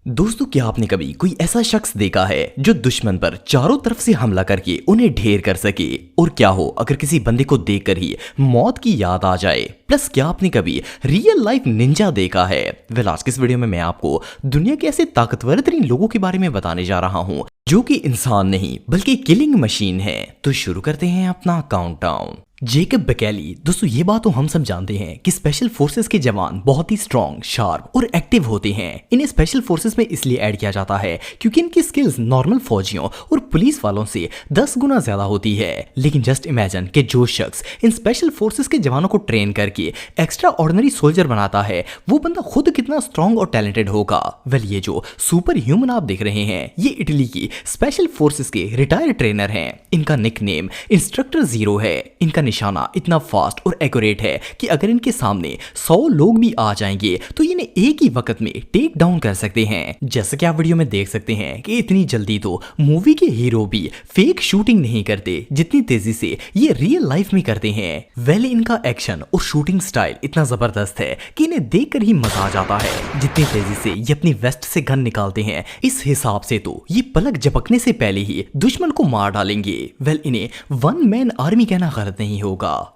दोस्तों, क्या आपने कभी कोई ऐसा शख्स देखा है जो दुश्मन पर चारों तरफ से हमला करके उन्हें ढेर कर सके? और क्या हो अगर किसी बंदे को देखकर ही मौत की याद आ जाए? प्लस क्या आपने कभी रियल लाइफ निंजा देखा है? आज के इस वीडियो में मैं आपको दुनिया के ऐसे ताकतवर तरीन लोगों के बारे में बताने जा रहा हूँ जो कि इंसान नहीं बल्कि किलिंग मशीन है। तो शुरू करते हैं अपना काउंटडाउन। जेकब बकैली। दोस्तों, ये बात तो हम सब जानते हैं कि स्पेशल फोर्सेस के जवान बहुत ही स्ट्रॉन्ग, शार्प और एक्टिव होते हैं। इन्हें स्पेशल फोर्सेस में इसलिए ऐड किया जाता है क्योंकि इनकी स्किल्स नॉर्मल फौजियों और पुलिस वालों से 10 गुना ज्यादा होती है। लेकिन जस्ट इमेजिन कि जो शख्स इन स्पेशल फोर्सेस के जवानों को ट्रेन करके एक्स्ट्रा ऑर्डिनरी सोल्जर बनाता है, वो बंदा खुद कितना स्ट्रॉन्ग और टैलेंटेड होगा। ये जो सुपर ह्यूमन आप देख रहे हैं, ये इटली की स्पेशल फोर्सेस के रिटायर्ड ट्रेनर हैं। इनका निकनेम इंस्ट्रक्टर जीरो है। इनका निशाना इतना फास्ट और एक्यूरेट है कि अगर इनके सामने 100 लोग भी आ जाएंगे तो इन्हें एक ही वक्त में टेक डाउन कर सकते हैं। जैसे कि आप वीडियो में देख सकते हैं कि इतनी जल्दी तो मूवी के हीरो भी फेक शूटिंग नहीं करते जितनी तेजी से ये रियल लाइफ में करते हैं। इनका एक्शन और शूटिंग स्टाइल इतना जबरदस्त है कि इन्हें देखकर ही मजा आ जाता है। जितनी तेजी से ये अपनी वेस्ट से गन निकालते हैं, इस हिसाब से तो ये पलक झपकने से पहले ही दुश्मन को मार डालेंगे। इन्हें वन मैन आर्मी कहना गलत नहीं होगा।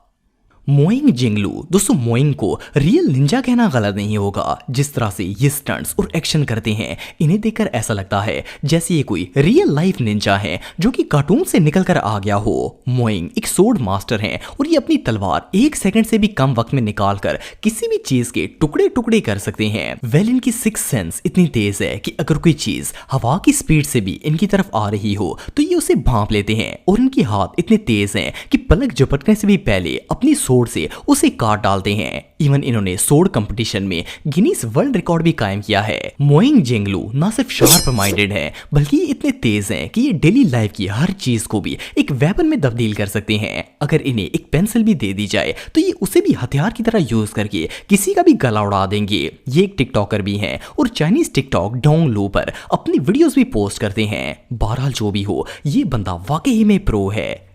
मोइंग जिंगलू। दोस्तों, मोइंग को रियल निंजा कहना गलत नहीं होगा। जिस तरह से ये स्टंट्स और एक्शन करते हैं, इन्हें देखकर ऐसा लगता है जैसे ये कोई रियल लाइफ निंजा है जो कि कार्टून से निकलकर आ गया हो। मोइंग एक सोर्ड मास्टर हैं और ये अपनी तलवार 1 सेकंड से भी कम वक्त में निकालकर किसी भी चीज के टुकड़े टुकड़े कर सकते हैं। इनकी सिक्स सेंस इतनी तेज है कि अगर कोई चीज हवा की स्पीड से भी इनकी तरफ आ रही हो तो ये उसे भांप लेते हैं। और इनके हाथ इतने तेज हैं कि पलक झपकने से भी पहले अपनी से उसे काट डालते हैं। इवन इन्होंने सोर्ड कंपटीशन में गिनीज वर्ल्ड रिकॉर्ड भी कायम किया है। मोइंग जिंगलू ना सिर्फ शार्प माइंडेड है बल्कि ये इतने तेज हैं कि ये डेली लाइफ की हर चीज को भी एक वेपन में तब्दील कर सकते हैं। अगर इन्हें एक पेंसिल भी दे दी जाए तो ये उसे भी हथियार की तरह यूज करके किसी का भी गला उड़ा देंगे। ये एक टिकटॉकर भी हैं और चाइनीज टिकटॉक डोंग लो पर अपनी वीडियोस भी पोस्ट करते हैं। बहरहाल जो भी हो, ये बंदा वाकई में प्रो है।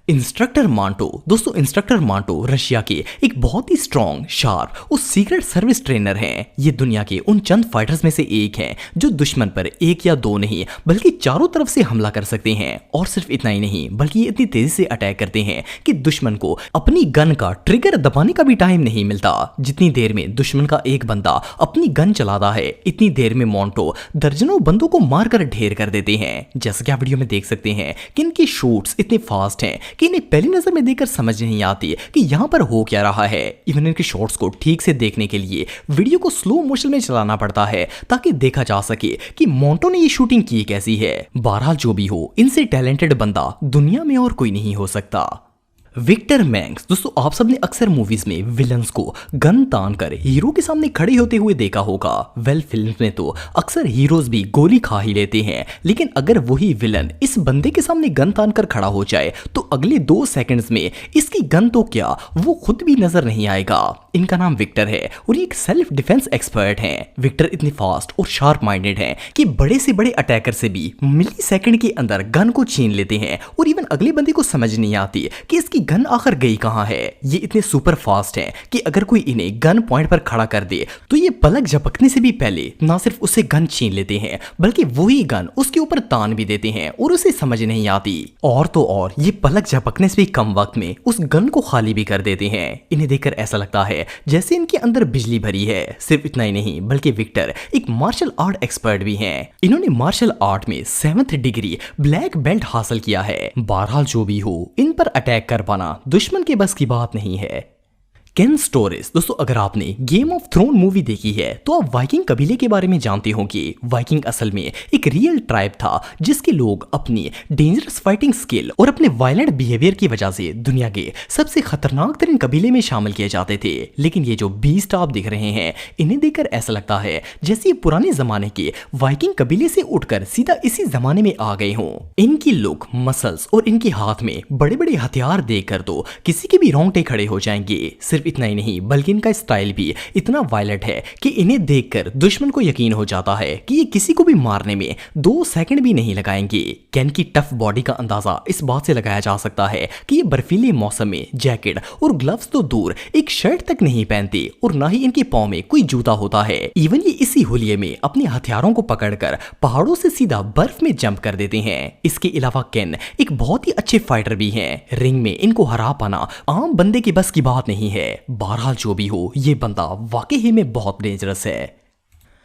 इंस्ट्रक्टर मांटो। दोस्तों, इंस्ट्रक्टर मांटो रशिया के एक बहुत ही स्ट्रॉन्ग, शार्प और सीक्रेट सर्विस ट्रेनर हैं। ये दुनिया के उन चंद फाइटर्स में से एक हैं जो दुश्मन पर 1 या 2 नहीं बल्कि चारों तरफ से हमला कर सकते हैं। और सिर्फ इतना ही नहीं बल्कि ये इतनी तेजी से अटैक करते हैं कि दुश्मन को अपनी गन का ट्रिगर दबाने का भी टाइम नहीं मिलता। जितनी देर में दुश्मन का एक बंदा अपनी गन चलाता है, इतनी देर में मांटो दर्जनों बंदों को मारकर ढेर कर देते हैं। जैसा कि आप वीडियो में देख सकते हैं कि इनके शूट्स इतने फास्ट हैं कि इन्हें पहली नजर में देखकर समझ नहीं आती कि यहां पर हो क्या रहा है। इवन इनके शॉट्स को ठीक से देखने के लिए वीडियो को स्लो मोशन में चलाना पड़ता है ताकि देखा जा सके कि मोंटो ने ये शूटिंग की कैसी है। बहरहाल जो भी हो, इनसे टैलेंटेड बंदा दुनिया में और कोई नहीं हो सकता। विक्टर मैंग्स। दोस्तों, आप सबने अक्सर मूवीज में विलन्स को गन तान कर हीरो के सामने खड़े होते हुए देखा होगा। फिल्म में तो अक्सर हीरोज भी गोली खा ही लेते हैं, लेकिन अगर वही विलन इस बंदे के सामने गन तान कर खड़ा हो जाए तो अगले 2 सेकंड्स में इसकी गन तो क्या, वो खुद भी नजर नहीं आएगा। इनका नाम विक्टर है और ये एक सेल्फ डिफेंस एक्सपर्ट हैं। विक्टर इतने फास्ट और शार्प माइंडेड हैं कि बड़े से बड़े अटैकर से भी मिली सेकंड के अंदर गन को छीन लेते हैं। और इवन अगले बंदे को समझ नहीं आती कि इसकी गन आखिर गई कहां है। ये इतने सुपर फास्ट हैं कि अगर कोई इन्हें गन पॉइंट पर खड़ा कर दे तो ये पलक झपकने से भी पहले ना सिर्फ उसे गन छीन लेते हैं बल्कि वही गन उसके ऊपर तान भी देते हैं और उसे समझ नहीं आती। और तो और ये पलक झपकने से भी कम वक्त में उस गन को खाली भी कर देते हैं। इन्हें देखकर ऐसा लगता है जैसे इनके अंदर बिजली भरी है। सिर्फ इतना ही नहीं बल्कि विक्टर एक मार्शल आर्ट एक्सपर्ट भी हैं। इन्होंने मार्शल आर्ट में 7th डिग्री ब्लैक बेल्ट हासिल किया है। बहरहाल जो भी हो, इन पर अटैक कर पाना दुश्मन के बस की बात नहीं है। केन स्टोरेस। दोस्तों, अगर आपने गेम ऑफ थ्रोन मूवी देखी है तो आप वाइकिंग कबीले के बारे में जानते होंगे। वाइकिंग असल में एक रियल ट्राइब था जिसके लोग अपनी डेंजरस फाइटिंग स्किल और अपने वायलेंट बिहेवियर की वजह से दुनिया के सबसे खतरनाक तरीन कबीले में शामिल किए जाते थे। लेकिन ये जो बीस्ट आप दिख रहे हैं, इन्हें देखकर ऐसा लगता है जैसे ये पुराने जमाने के वाइकिंग कबीले से उठकर सीधा इसी जमाने में आ गए हों। इनकी लुक, मसल्स और इनके हाथ में बड़े बड़े हथियार देखकर तो किसी के भी रोंगटे खड़े हो जाएंगे। सिर्फ सिर्फ इतना ही नहीं बल्कि इनका स्टाइल भी इतना वायलेंट है कि इन्हें देखकर दुश्मन को यकीन हो जाता है कि ये किसी को भी मारने में 2 सेकंड भी नहीं लगाएंगे। केन की टफ बॉडी का अंदाजा इस बात से लगाया जा सकता है कि ये बर्फीले मौसम में जैकेट और ग्लव्स तो दूर एक शर्ट तक नहीं पहनते और ना ही इनके पाँव में कोई जूता होता है। इवन ये इसी होलिये में अपने हथियारों को पकड़कर पहाड़ों से सीधा बर्फ में जंप कर देते हैं। इसके अलावा केन एक बहुत ही अच्छे फाइटर भी हैं। रिंग में इनको हरा पाना आम बंदे के बस की बात नहीं है। बहरहाल जो भी हो, ये बंदा वाकई में बहुत डेंजरस है।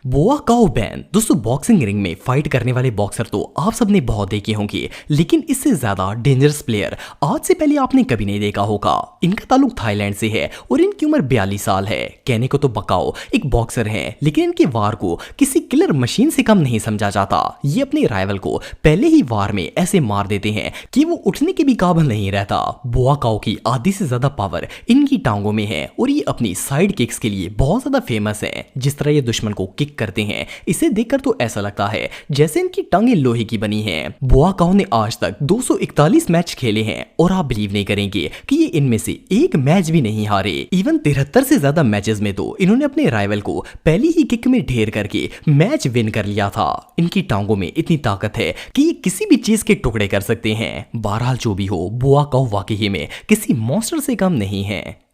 बोआ काओ बैन दोस्तों, बॉक्सिंग रिंग में फाइट करने वाले बॉक्सर तो आप सबने बहुत देखे होंगे, लेकिन इससे ज्यादा डेंजरस प्लेयर आज से पहले आपने कभी नहीं देखा होगा। इनका ताल्लुक थाईलैंड से है और इनकी उम्र 42 साल है। कहने को तो बकाओ एक बॉक्सर है, लेकिन इनके वार को किसी किलर मशीन से कम नहीं समझा जाता। ये अपने राइवल को पहले ही वार में ऐसे मार देते हैं कि वो उठने के भी काबिल नहीं रहता। बोआ काओ की आधी से ज्यादा पावर इनकी टांगों में है और ये अपनी साइड किक्स के लिए बहुत ज्यादा फेमस है। जिस तरह ये दुश्मन को किक करते हैं, इसे देखकर तो ऐसा लगता है जैसे इनकी टांगें लोहे की बनी हैं। बोआ काओ ने आज तक 241 मैच खेले हैं और आप बिलीव नहीं करेंगे कि ये इनमें से एक मैच भी नहीं हारे। इवन 73 से ज्यादा मैचेस में तो इन्होंने अपने राइवल को पहली ही किक में ढेर करके मैच विन कर लिया था। इनकी टांगों में इतनी ताकत है कि ये किसी भी चीज के टुकड़े कर सकते हैं। बहरहाल जो भी हो, बोआ काओ वाकई में किसी मॉन्स्टर से कम नहीं है।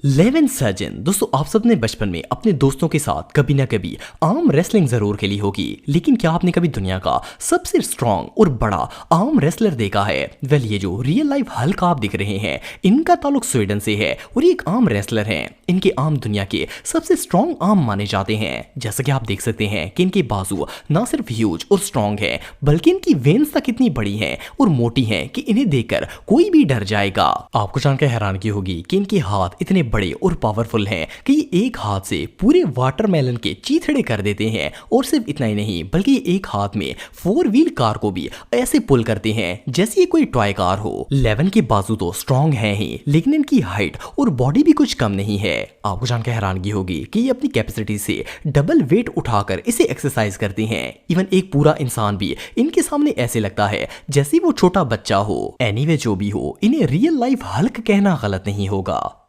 लेवन सर्जन दोस्तों, आप सबने बचपन में अपने दोस्तों के साथ कभी ना कभी आर्म रेसलिंग जरूर खेली होगी, लेकिन क्या आपने कभी दुनिया का सबसे स्ट्रॉन्ग और बड़ा आर्म रेसलर देखा है? वेल, ये जो रियल लाइफ हल्क आप दिख रहे हैं, इनका ताल्लुक स्वीडन से है और ये एक आर्म रेसलर हैं। इनके आर्म दुनिया के सबसे स्ट्रॉन्ग आर्म माने जाते हैं। जैसा कि आप देख सकते हैं कि इनके बाजू ना सिर्फ ह्यूज और स्ट्रॉन्ग है, बल्कि इनकी वेन्स तक इतनी बड़ी हैं और मोटी हैं कि इन्हें देखकर कोई भी डर जाएगा। आपको जानकर हैरानगी होगी कि इनके हाथ इतने बड़े और पावरफुल हैं कि ये एक हाथ से पूरे वाटरमेलन के चीथड़े कर देते हैं। और सिर्फ इतना ही नहीं, बल्कि ये एक हाथ में 4 व्हील कार को भी ऐसे पुल करते हैं जैसे ये कोई टॉय कार हो। लेवन के बाजू तो स्ट्रॉन्ग हैं ही, लेकिन इनकी हाइट और बॉडी भी कुछ कम नहीं है। आपको जानकर हैरानगी होगी कि ये अपनी कैपेसिटी से डबल वेट उठाकर इसे एक्सरसाइज करते हैं। इवन एक पूरा इंसान भी इनके सामने ऐसे लगता है जैसे वो छोटा बच्चा हो। एनीवे जो भी हो, इन्हें रियल लाइफ हल्क कहना गलत नहीं होगा।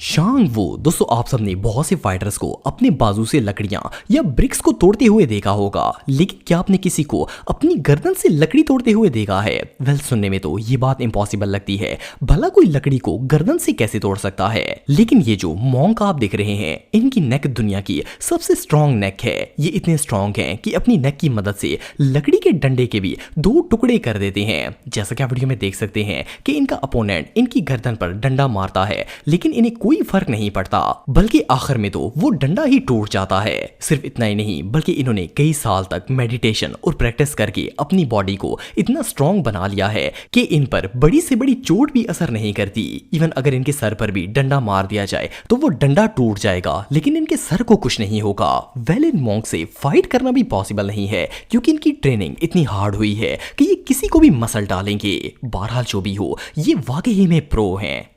शांग वू दोस्तों, आप सबने बहुत से फाइटर्स को अपने बाजू से लकड़ियां या ब्रिक्स को तोड़ते हुए देखा होगा, लेकिन क्या आपने किसी को अपनी गर्दन से लकड़ी तोड़ते हुए देखा है? वेल, सुनने में तो ये बात इम्पॉसिबल लगती है। भला कोई लकड़ी को गर्दन से कैसे तोड़ सकता है? लेकिन ये जो मॉन्क आप देख रहे हैं, इनकी नेक दुनिया की सबसे स्ट्रॉन्ग नेक है। ये इतने स्ट्रॉन्ग हैं कि अपनी नेक की मदद से लकड़ी के डंडे के भी 2 टुकड़े कर देते हैं। जैसा कि आप वीडियो में देख सकते हैं कि इनका अपोनेंट इनकी गर्दन पर डंडा मारता है, लेकिन इन्हें कोई फर्क नहीं पड़ता, बल्कि आखिर में तो वो डंडा ही टूट जाता है। सिर्फ इतना ही नहीं, बल्कि इन्होंने कई साल तक मेडिटेशन और प्रैक्टिस करके अपनी बॉडी को इतना स्ट्रॉन्ग बना लिया है कि इन पर बड़ी से बड़ी चोट भी असर नहीं करती। इवन अगर इनके सर पर भी डंडा मार दिया जाए तो वो डंडा टूट जाएगा, लेकिन इनके सर को कुछ नहीं होगा। वेल, इन मॉन्क से फाइट करना भी पॉसिबल नहीं है, क्योंकि इनकी ट्रेनिंग इतनी हार्ड हुई है कि ये किसी को भी मसल डालेंगे। बहरहाल जो भी हो, ये वाकई में प्रो हैं।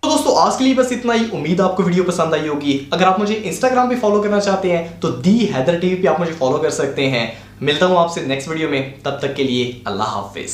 तो दोस्तों, आज के लिए बस इतना ही। उम्मीद आपको वीडियो पसंद आई होगी। अगर आप मुझे इंस्टाग्राम पे फॉलो करना चाहते हैं तो दी हैदर टीवी पे आप मुझे फॉलो कर सकते हैं। मिलता हूं आपसे नेक्स्ट वीडियो में, तब तक के लिए अल्लाह हाफिज।